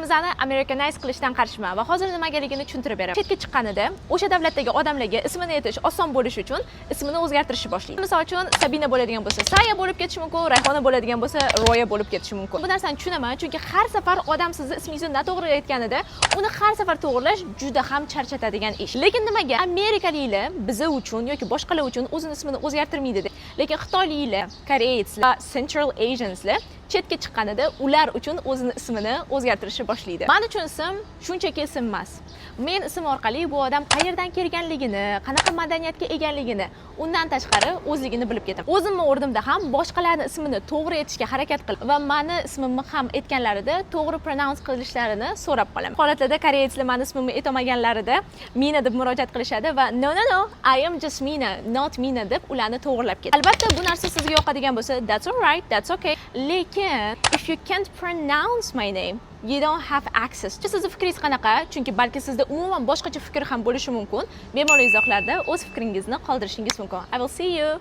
ismimizni americanize qilishdan qarshiman va hozir nimagaligini tushuntirib beraman. Chetga chiqqanida o'sha davlatdagi odamlarga ismini aytish oson bo'lishi uchun ismini o'zgartirishni boshlaydi. Misol uchun Sabina bo'ladigan bo'lsa, Saya bo'lib ketishi mumkin, Rayhona bo'ladigan bo'lsa, Roya bo'lib ketishi mumkin. Bu narsani tushunaman, chunki har safar odam sizni ismingizni noto'g'ri aytganida, uni har safar to'g'rilash juda ham charchatadigan ish. Lekin nimaga amerikaliklar bizi uchun yoki boshqalar uchun o'zini ismini o'zgartirmaydi deb. Lekin xitoyliklar, koreyslar, Central Asianslar chetga chiqqanida ular uchun o'zini ismini o'zgartirishni boshlaydi. Men uchun ism shunchaki ism emas. Men ism orqali bu odam qayerdan kelganligini, qanaqa madaniyatga egaligini, undan tashqari o'zligini bilib ketaman. O'zimning o'rnimda ham boshqalarning ismini to'g'ri aytishga harakat qilib va meni ismimni ham aytganlarida to'g'ri pronounce qilishlarini so'rab qolaman. Holatlarda koreyslar meni ismimni aytolmaganlarida Mina deb murojaat qilishadi va no, I am just Mina, not Mina deb ularni to'g'rilab ketadi. Albatta bu narsa sizga yoqadigan bo'lsa, that's all right, that's okay. Lekin if you can't pronounce my name, you don't have access. Sizning fikringiz qanaqa? Chunki balki sizda umuman boshqacha fikr ham bo'lishi mumkin. Bemalol izohlarda o'z fikringizni qoldirishingiz mumkin. I will see you.